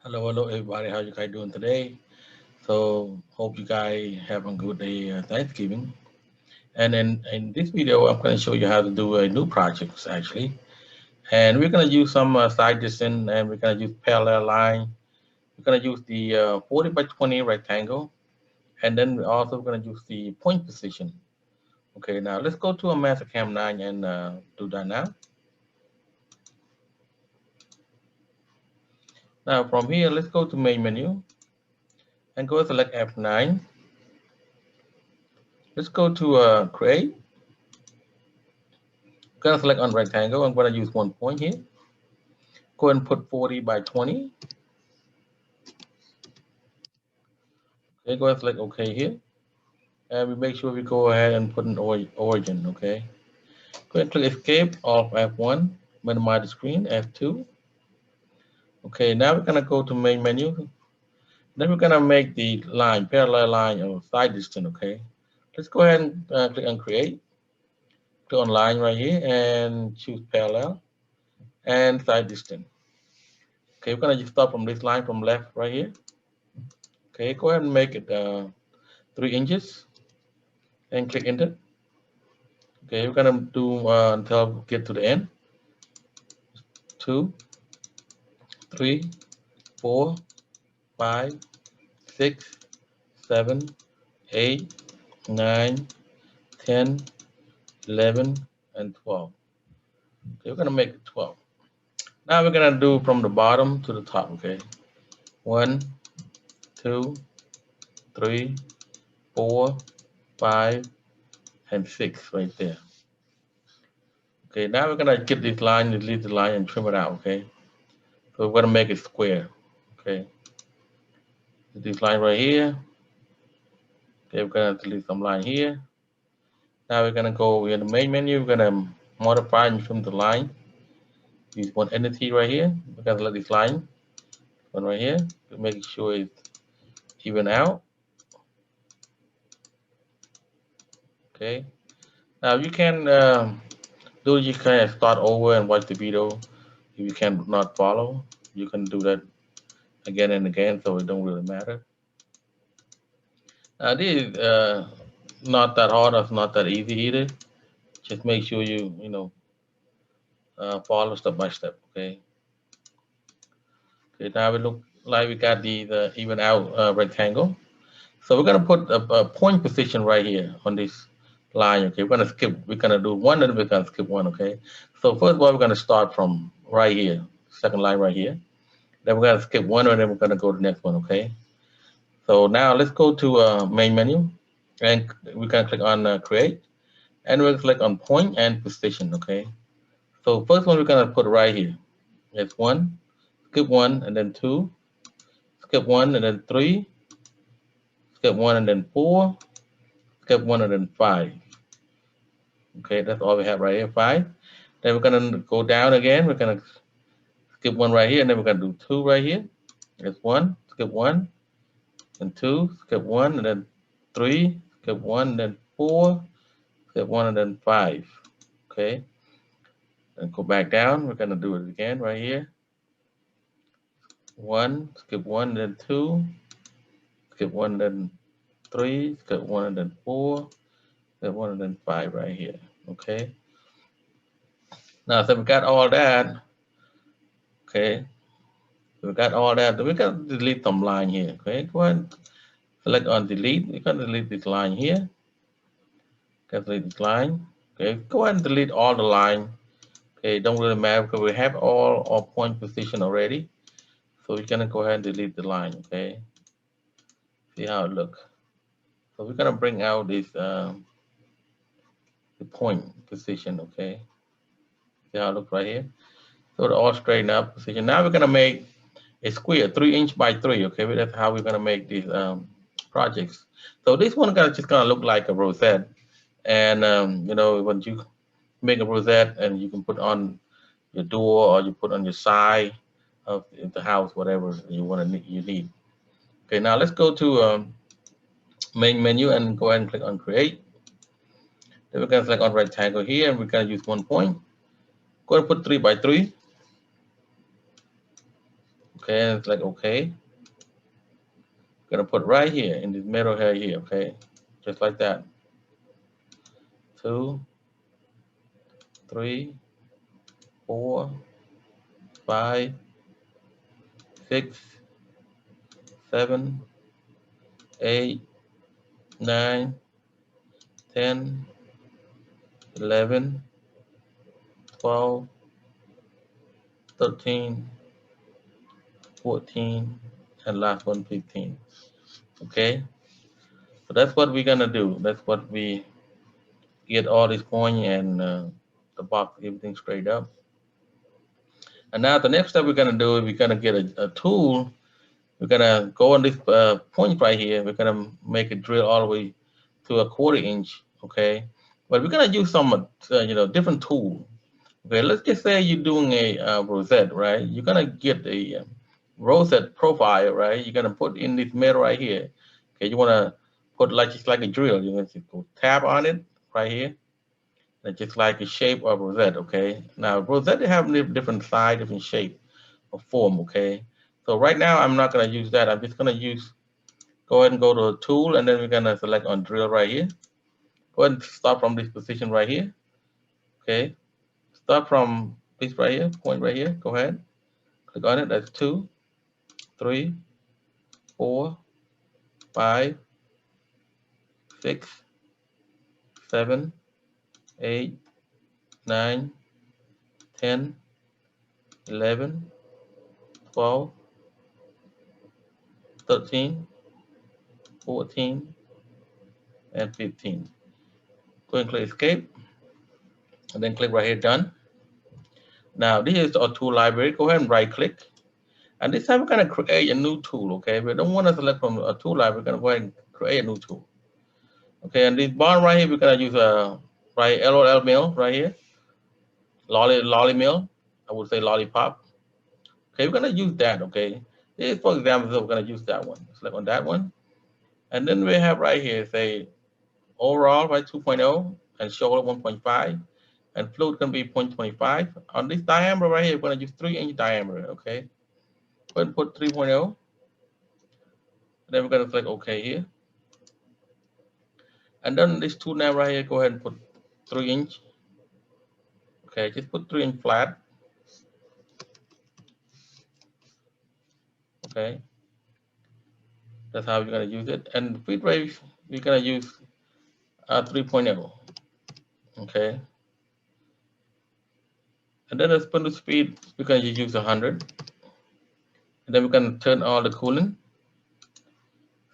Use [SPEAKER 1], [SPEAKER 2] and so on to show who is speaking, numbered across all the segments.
[SPEAKER 1] Hello everybody. How you guys doing today? So hope you guys have a good day Thanksgiving. And in this video, I'm going to show you how to do a new project actually. And we're going to use some side distance, and we're going to use parallel line. We're going to use the 40 by 20 rectangle, and then we're also going to use the point position. Okay, now let's go to a Mastercam 9 and do that now. Now from here, let's go to main menu and go select F9. Let's go to create. Gonna select on rectangle. I'm gonna use 1 point here. Go ahead and put 40 by 20. Okay, go ahead and select OK here. And we make sure we go ahead and put an origin, okay? Go ahead and click escape off F1, minimize the screen, F2. Okay, now we're gonna go to main menu. Then we're gonna make the line, parallel line or side distance, okay? Let's go ahead and click on create. Click on line right here and choose parallel and side distance. Okay, we're gonna just start from this line from left right here. Okay, go ahead and make it 3 inches and click enter. Okay, we're gonna do until we get to the end. 2, 3, 4, 5, 6, 7, 8, 9, 10, 11, and 12. Okay, we're gonna make it 12. Now we're gonna do from the bottom to the top, okay? 1, 2, 3, 4, 5, and 6 right there. Okay, now we're gonna get this line, delete the line, and trim it out, okay? So we're gonna make it square, okay? This line right here. Okay, we're gonna delete some line here. Now we're gonna go in the main menu. We're gonna modify and trim the line. Use one entity right here. We're gonna let this line one right here to make sure it's even out. Okay. Now you can you can start over and watch the video. If you can not follow, you can do that again and again, so it don't really matter. This is not that hard. Or not that easy either. Just make sure you follow step by step. Okay. Okay. Now we look like we got the even out rectangle. So we're gonna put a point position right here on this line. Okay. We're gonna skip. We're gonna do one, and we're gonna skip one. Okay. So first of all, we're gonna start from right here, second line right here. Then we're gonna skip one, and then we're gonna go to the next one. Okay. So now let's go to main menu, and we can click on create, and we'll click on point and position. Okay. So first one we're gonna put right here. It's one, skip one, and then two, skip one, and then three, skip one, and then four, skip one, and then five. Okay, that's all we have right here, five. Then we're gonna go down again. We're gonna skip one right here, and then we're gonna do two right here. It's one, skip one, and two, skip one, and then three, skip one, and then four, skip one, and then five. Okay, and go back down. We're gonna do it again right here. One, skip one, and then two, skip one, and then three, skip one, and then four, skip one, and then five right here. Okay. Now, so we got all that. Okay. So we got all that. We got to delete some line here. Okay. Go ahead and select on delete. We can delete this line here. Can delete this line. Okay. Go ahead and delete all the line. Okay. Don't really matter because we have all our point position already. So we're gonna go ahead and delete the line. Okay. See how it looks. So we're gonna bring out this the point position. Okay. See how it looks right here. So the all straighten up position. Now we're gonna make a square 3 inch by 3. Okay, that's how we're gonna make these projects. So this one just gonna look like a rosette, and when you make a rosette and you can put on your door or you put on your side of the house, whatever you need. Okay, now let's go to main menu and go ahead and click on create. Then we're gonna select on rectangle here, and we're gonna use 1 point. Go ahead and put 3 by 3. Okay, and it's like okay. Gonna put right here in this middle here, okay, just like that. 2, 3, 4, 5, 6, 7, 8, 9, 10, 11, 12, 13, 14, and last one 15. Okay, so that's what we're gonna do. That's what we get all these points and the box, everything straight up. And now the next step we're gonna do is we're gonna get a tool. We're gonna go on this point right here. We're gonna make it drill all the way to a 1/4 inch. Okay, but we're gonna use some different tool. Okay, let's just say you're doing a rosette, right? You're gonna get a rosette profile, right? You're gonna put in this middle right here. Okay, you wanna put like just like a drill. You're gonna just go tap on it right here. And just like a shape of rosette. Okay. Now rosette they have different size, different shape or form. Okay. So right now I'm not gonna use that. I'm just gonna go ahead and go to a tool, and then we're gonna select on drill right here. Go ahead and start from this position right here. Okay. Start from this right here, point right here. Go ahead, click on it. That's 2, 3, 4, 5, 6, 7, 8, 9, 10, 11, 12, 13, 14, and 15. Go ahead and click escape, and then click right here, done. Now this is our tool library. Go ahead and right click. And this time we're going to create a new tool, okay? We don't want to select from a tool library. We're going to go ahead and create a new tool. Okay, and this bottom right here, we're going to use a LOL mill right here. Lolly mill. I would say lollipop. Okay, we're going to use that, okay? This, for example, so we're going to use that one. Select on that one. And then we have right here, say, overall, right, 2.0, and shoulder 1.5, and float can be 0.25. On this diameter right here, we're going to use 3-inch diameter, okay? Go ahead and put 3.0. Then we're going to click OK here. And then this tool now right here, go ahead and put 3-inch. Okay, just put 3-inch flat. Okay, that's how we're going to use it. And feed rate, we're going to use 3.0. Okay, and then the spindle speed, we're going to use 100. And then we're going to turn on the cooling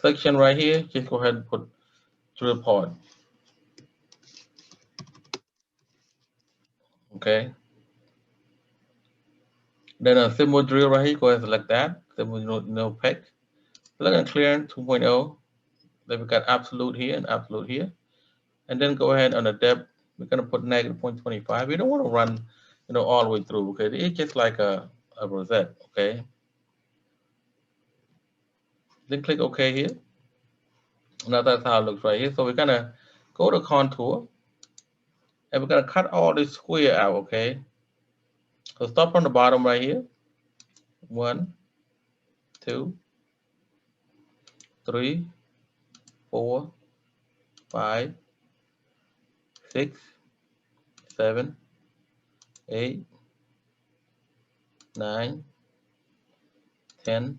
[SPEAKER 1] section right here. Just go ahead and put drill pod. Okay, then a symbol drill right here, go ahead and select that. Symbol no peg. Select on clearance 2.0. Then we got absolute here and absolute here. And then go ahead on the depth. We're going to put negative 0.25. We don't want to run, all the way through. Okay, it's just like a rosette. Okay. Then click OK here. Now that's how it looks right here. So we're gonna go to contour, and we're gonna cut all this square out. Okay. So start from the bottom right here. 1, 2, 3, 4, 5, 6, 7, 8, 9, 10,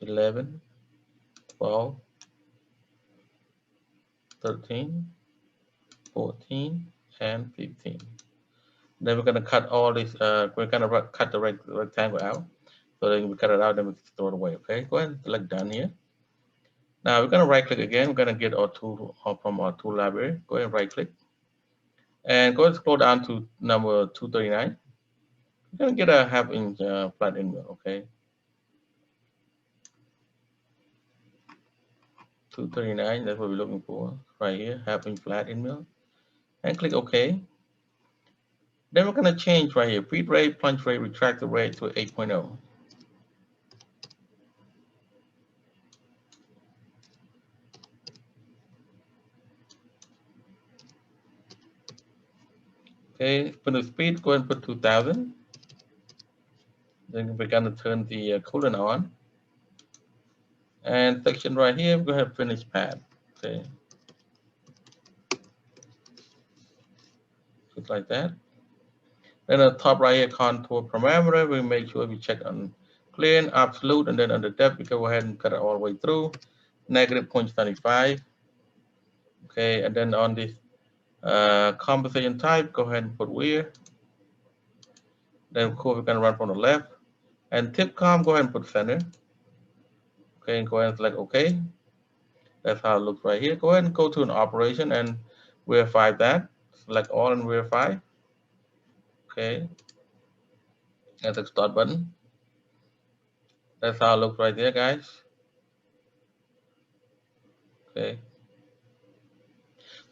[SPEAKER 1] 11, 12, 13, 14, and 15. Then we're going to cut all this, we're going to cut the rectangle out. So then we cut it out, then we can throw it away. Okay, go ahead and select done here. Now we're going to right click again. We're going to get our tool from our tool library. Go ahead and right click. And go ahead and scroll down to number 239. We're going to get a 1/2 inch flat end mill. Okay. 239, that's what we're looking for right here, 1/2 inch flat end mill. And click OK. Then we're going to change right here, feed rate, plunge rate, retractor rate to 8.0. Okay, for the speed, go ahead and put 2000. Then we're gonna turn the coolant on. And section right here, go ahead and finish pad. Okay, just like that. Then on the top right here, contour parameter, we make sure we check on clean, absolute, and then under depth, we go ahead and cut it all the way through, negative 0.75. Okay, and then on this composition type, go ahead and put where. Then of course we're gonna run from the left. And tip com, go ahead and put center. Okay, and go ahead and select OK. That's how it looks right here. Go ahead and go to an operation and verify that. Select all and verify. Okay, and the start button. That's how it looks right there, guys. Okay.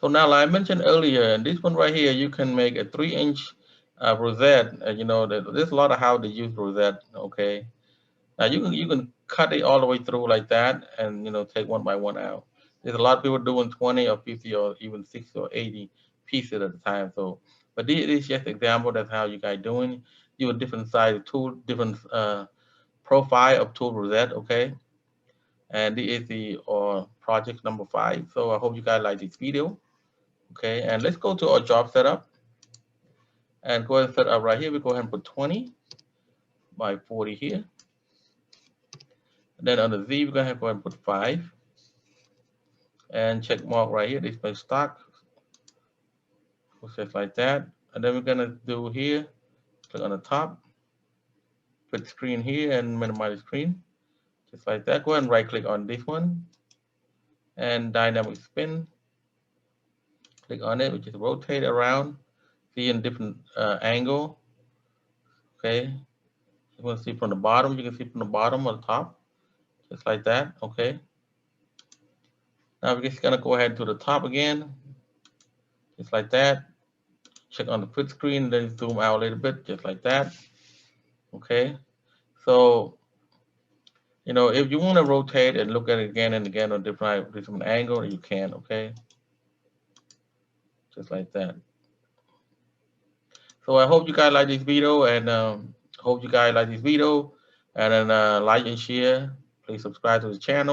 [SPEAKER 1] So now, like I mentioned earlier, and this one right here, you can make a 3-inch rosette. You know, there's a lot of how to use rosette. Okay. Now you can cut it all the way through like that, and take one by one out. There's a lot of people doing 20 or 50 or even 60 or 80 pieces at a time. So, but this is just example. That's how you guys doing. You a different size tool, different profile of tool rosette. Okay, and this is the project number 5. So I hope you guys like this video. Okay, and let's go to our job setup and go ahead and set up right here. We go ahead and put 20 by 40 here. And then on the Z, we're gonna go ahead and put 5. And check mark right here, display stock, just like that. And then we're gonna do here, click on the top, put screen here and minimize the screen, just like that. Go ahead and right click on this one and dynamic spin, click on it, which is rotate around, see in different angle. Okay, you want to see from the bottom, you can see from the bottom or the top, just like that. Okay, now we're just gonna go ahead to the top again, just like that. Check on the split screen, then zoom out a little bit, just like that. Okay, so if you want to rotate and look at it again and again on different angle, you can. Okay, just like that. So I hope you guys like this video, and hope you guys like this video, and then like and share. Please subscribe to the channel.